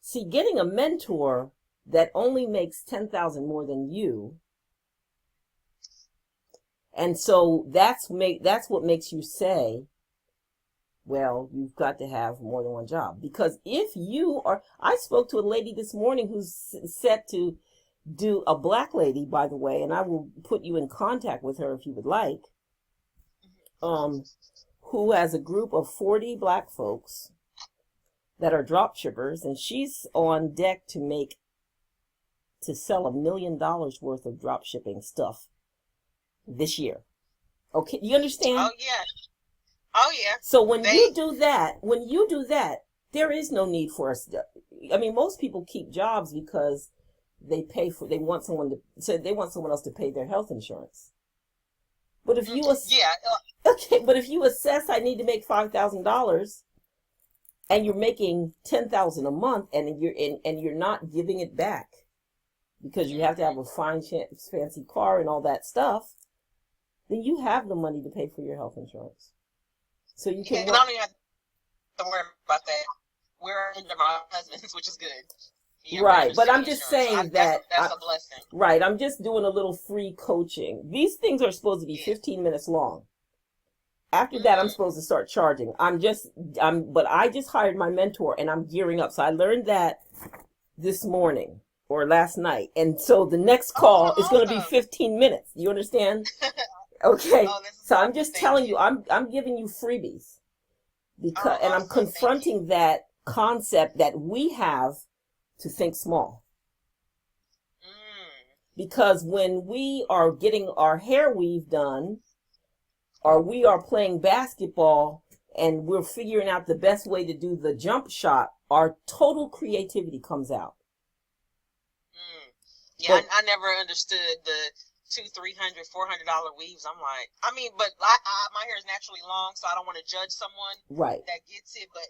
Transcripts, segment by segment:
See, getting a mentor that only makes 10,000 more than you, and so that's what makes you say, well, you've got to have more than one job. Because if you are, I spoke to a lady this morning who's set to do, a black lady, by the way, and I will put you in contact with her if you would like, who has a group of 40 black folks that are drop shippers, and she's on deck to sell $1 million worth of drop shipping stuff this year. Okay, you understand? Oh yeah. Oh yeah. So when you do that, there is no need for us. I mean, most people keep jobs because they want someone else to pay their health insurance. But if you but if you assess I need to make $5,000 and you're making 10,000 a month and you're not giving it back because you have to have a fine fancy car and all that stuff, then you have the money to pay for your health insurance. So you can. I don't even have to worry about that. We're under my husband's, which is good. Right, but I'm just saying that's a blessing. Right, I'm just doing a little free coaching. These things are supposed to be 15 minutes long. After that, I'm supposed to start charging. But I just hired my mentor and I'm gearing up. So I learned that this morning or last night. And so the next call is going to be 15 minutes. You understand? Okay. So I'm just telling you, I'm giving you freebies because, and I'm confronting that concept that we have to think small. Because when we are getting our hair weave done, or we are playing basketball and we're figuring out the best way to do the jump shot, our total creativity comes out. Yeah, I never understood the $200, $300, $400 weaves. I'm like, I mean, but my hair is naturally long, so I don't want to judge someone that gets it. But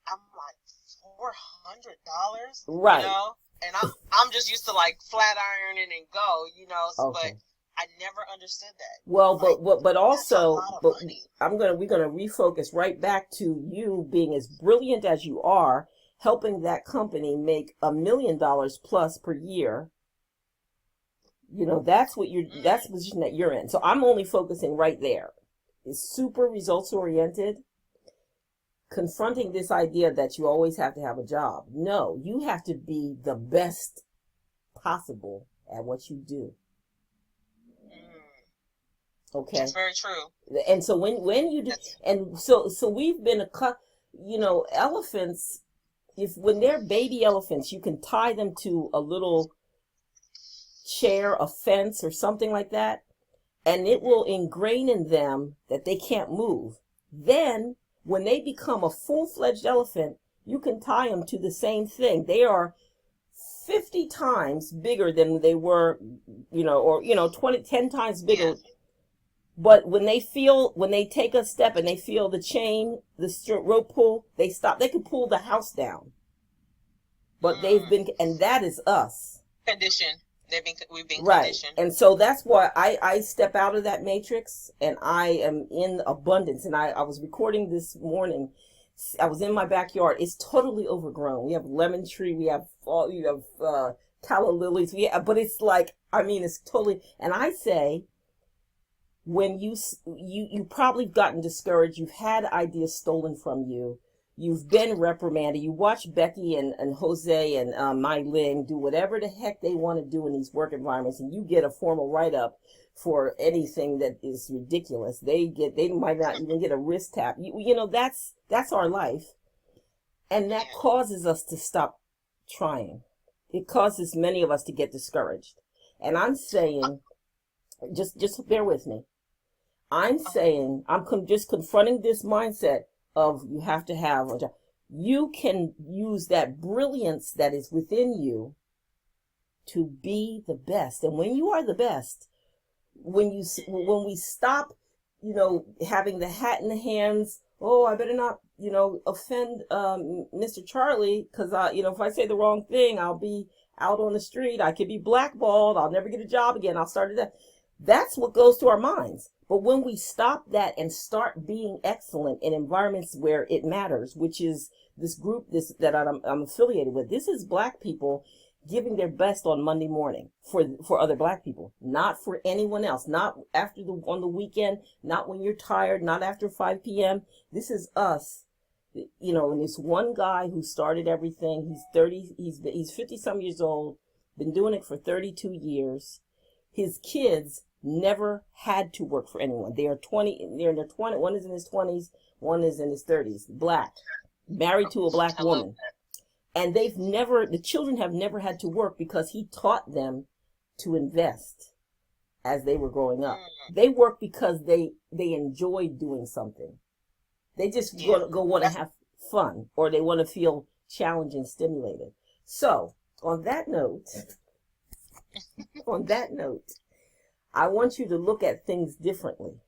I'm like $400, right? You know, and I'm just used to like flat ironing and go, you know. But I never understood that. Well, but also, we're gonna refocus right back to you being as brilliant as you are, helping that company make $1 million plus per year. You know, that's that's the position that you're in. So I'm only focusing right there. It's super results oriented. Confronting this idea that you always have to have a job. No, you have to be the best possible at what you do. Okay. That's very true. And so when you do, and so we've been elephants, when they're baby elephants, you can tie them to a little chair, a fence, or something like that, and it will ingrain in them that they can't move. Then, when they become a full-fledged elephant, you can tie them to the same thing. They are 50 times bigger than they were, 10 times bigger. Yeah. But when they take a step and they feel the chain, the rope pull, they stop. They can pull the house down. But and that is us. Conditioned. We've been right. Conditioned. And so that's why I step out of that matrix and I am in abundance. And I was recording this morning. I was in my backyard. It's totally overgrown. We have lemon tree. We have calla lilies. But it's like, it's totally, and I say, when you probably gotten discouraged, you've had ideas stolen from you, you've been reprimanded, you watch Becky and Jose and Mai Ling do whatever the heck they want to do in these work environments, and you get a formal write-up for anything that is ridiculous. They might not even get a wrist tap. That's our life, and that causes us to stop trying. It causes many of us to get discouraged. And I'm saying, just bear with me. I'm saying, I'm just confronting this mindset of you have to have a job. You can use that brilliance that is within you to be the best. And when you are the best, when we stop, having the hat in the hands, I better not, offend Mr. Charlie, because if I say the wrong thing, I'll be out on the street. I could be blackballed. I'll never get a job again. I'll start that. That's what goes to our minds. But when we stop that and start being excellent in environments where it matters, which is this group that I'm affiliated with, this is Black people giving their best on Monday morning for other Black people, not for anyone else, not on the weekend, not when you're tired, not after 5 p.m. This is us, and this one guy who started everything. He's 50 some years old, been doing it for 32 years. His kids never had to work for anyone. They're in their 20, one is in his 20s, one is in his 30s, Black, married to a Black woman. And the children have never had to work because he taught them to invest as they were growing up. They work because they enjoy doing something. They just go want to have fun, or they want to feel challenged and stimulated. So on that note, I want you to look at things differently.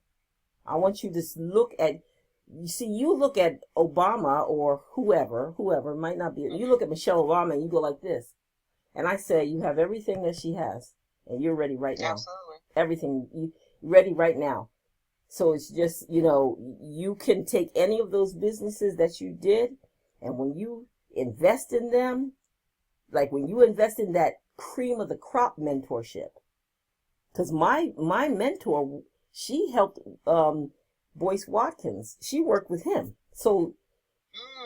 I want you to look at, you look at Obama or whoever might not be, you look at Michelle Obama and you go like this. And I say, you have everything that she has and you're ready right now. Absolutely. Everything, you ready right now. So it's just, you can take any of those businesses that you did, and when you invest in them, like when you invest in that cream of the crop mentorship, because my mentor, she helped Boyce Watkins. She worked with him. So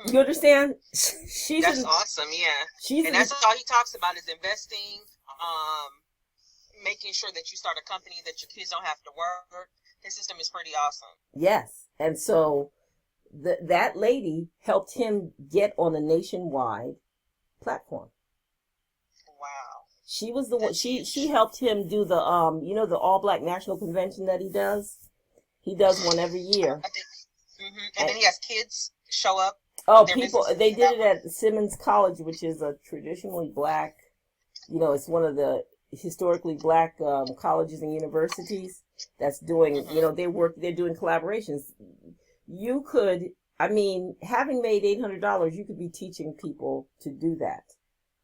you understand? That's awesome, yeah. And that's all he talks about is investing, making sure that you start a company that your kids don't have to work. His system is pretty awesome. Yes. And so that lady helped him get on a nationwide platform. Wow. She was the one, she helped him do the the All Black National Convention that he does. He does one every year. And then he has kids show up. Oh, they did it at Simmons College, which is a traditionally Black, it's one of the historically Black colleges and universities that's doing, they're doing collaborations. You could, having made $800, you could be teaching people to do that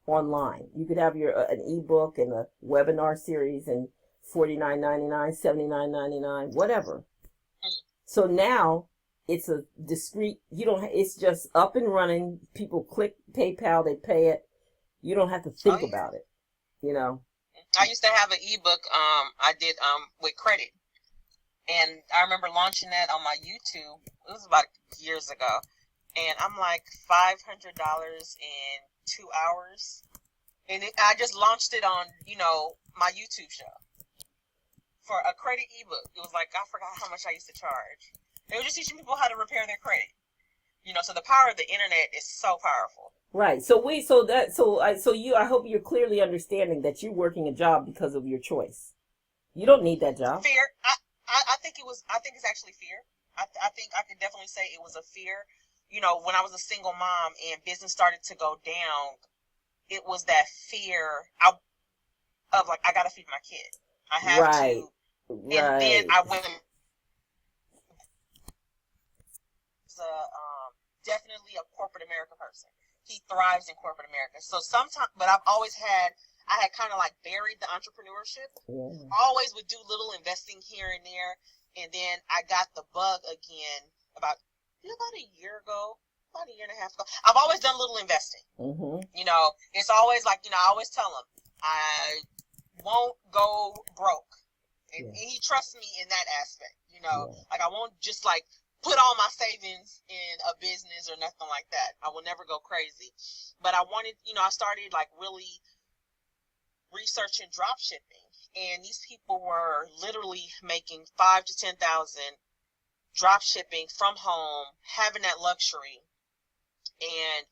online. You could have an ebook and a webinar series and $49.99, $79.99, whatever. So now it's a discrete, it's just up and running. People click PayPal, they pay it. You don't have to think about it, I used to have an ebook I did with credit. And I remember launching that on my YouTube. It was about years ago. And I'm like $500 in 2 hours. And I just launched it on, my YouTube show. For a credit ebook. It was like, I forgot how much I used to charge. They were just teaching people how to repair their credit. So the power of the internet is so powerful. Right. I hope you're clearly understanding that you're working a job because of your choice. You don't need that job. Fear. I think it's actually fear. I think I could definitely say it was a fear. When I was a single mom and business started to go down, it was that fear of like, I got to feed my kid. I have to. And then I went. Definitely a corporate America person. He thrives in corporate America. So sometimes, but I had kind of like buried the entrepreneurship. Yeah. Always would do little investing here and there. And then I got the bug again about a year ago, about a year and a half ago. I've always done a little investing. Mm-hmm. It's always like, I always tell him, I won't go broke. And he trusts me in that aspect, like I won't just like put all my savings in a business or nothing like that. I will never go crazy. But I wanted, I started like really researching drop shipping, and these people were literally making $5,000 to $10,000 drop shipping from home, having that luxury. And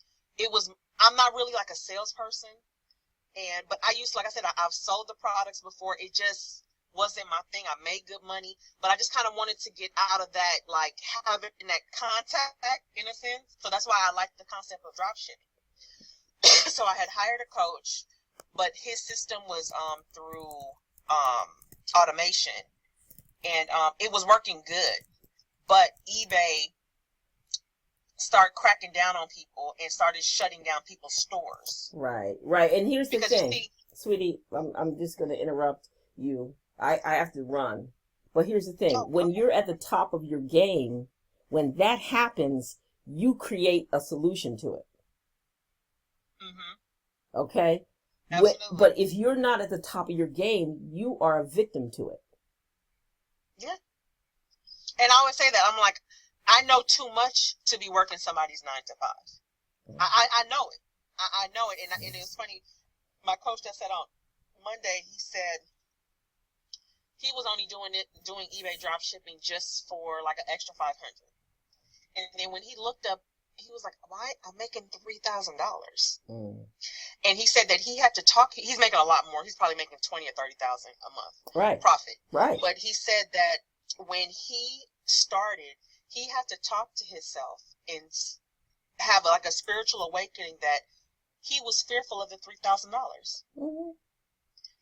I'm not really like a salesperson, but like I said, I've sold the products before. It just wasn't my thing. I made good money, but I just kind of wanted to get out of that, like having that contact in a sense. So that's why I like the concept of drop shipping. So I had hired a coach, but his system was through automation, and it was working good. But eBay started cracking down on people and started shutting down people's stores. Right. And here's the thing, sweetie. I'm just going to interrupt you. I have to run. But here's the thing. When you're at the top of your game, when that happens, you create a solution to it. Mm-hmm. Okay? But if you're not at the top of your game, you are a victim to it. Yeah. And I always say that. I'm like, I know too much to be working somebody's 9 to 5. I know it. I know it. And it was funny. My coach that said on Monday, he said he was only doing eBay drop shipping just for like an extra $500. And then when he looked up, he was like, why? I'm making $3,000. And he said that he had to talk. He's making a lot more. He's probably making $20,000 or $30,000 a month profit. Right. But he said that when he started, he had to talk to himself and have like a spiritual awakening that he was fearful of the $3,000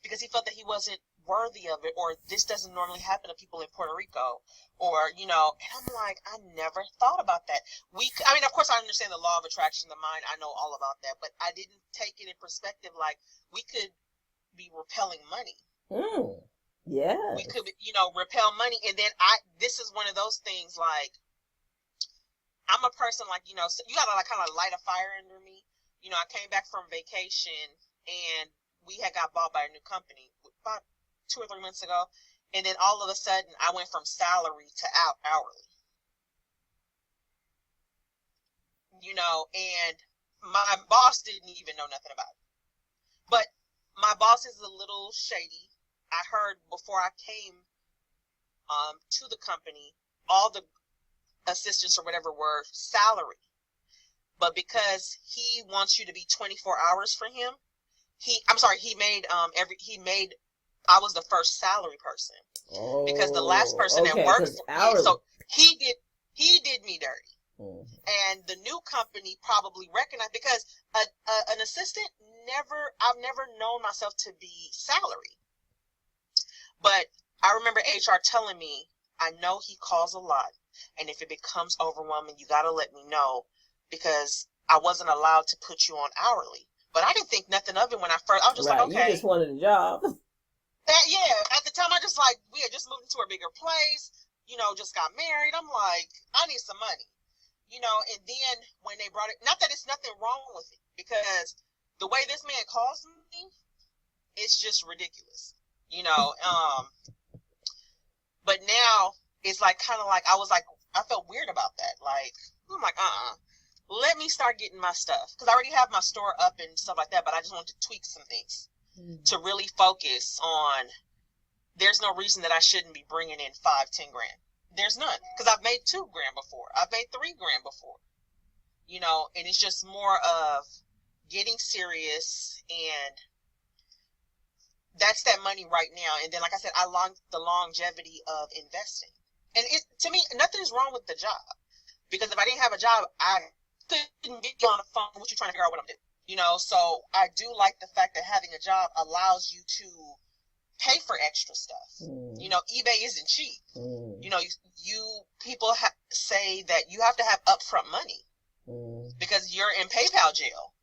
because he felt that he wasn't worthy of it, or this doesn't normally happen to people in Puerto Rico, or and I'm like, I never thought about that. I mean, of course I understand the law of attraction, the mind, I know all about that, but I didn't take it in perspective like we could be repelling money. Yeah, we could repel money. And then this is one of those things, like I'm a person like, so you gotta like kind of light a fire under me. I came back from vacation and we had got bought by a new company about 2 or 3 months ago, and then all of a sudden I went from salary to hourly. And my boss didn't even know nothing about it. But my boss is a little shady. I heard before I came to the company, all the assistants or whatever were salary. But because he wants you to be 24 hours for him, he made I was the first salary person. Because the last person that worked for me, so he did me dirty. And the new company probably recognized, because an assistant I've never known myself to be salary. But I remember HR telling me, I know he calls a lot, and if it becomes overwhelming, you got to let me know, because I wasn't allowed to put you on hourly. But I didn't think nothing of it when I was just like, okay. You just wanted a job. At the time, I just like, we had just moved into a bigger place, just got married. I'm like, I need some money, and then when they brought it, not that it's nothing wrong with it, because the way this man calls me, it's just ridiculous, but now it's like, kind of like, I felt weird about that. Like, I'm like, let me start getting my stuff, because I already have my store up and stuff like that, but I just wanted to tweak some things to really focus on. There's no reason that I shouldn't be bringing in $5-10 grand. There's none, because I've made $2 grand before. I've made $3 grand before, and it's just more of getting serious, and that's that money right now. And then, like I said, I like the longevity of investing. And to me, nothing's wrong with the job, because if I didn't have a job, I couldn't get you on the phone. What you trying to figure out what I'm doing? So I do like the fact that having a job allows you to pay for extra stuff. eBay isn't cheap. People say that you have to have upfront money because you're in PayPal jail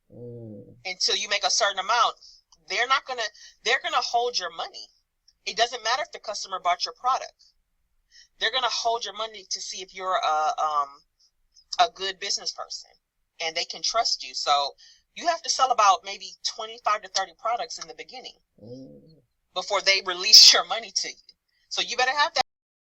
until you make a certain amount. They're gonna hold your money. It doesn't matter if the customer bought your product. They're gonna hold your money to see if you're a good business person and they can trust you. So you have to sell about maybe 25 to 30 products in the beginning before they release your money to you. So you better have that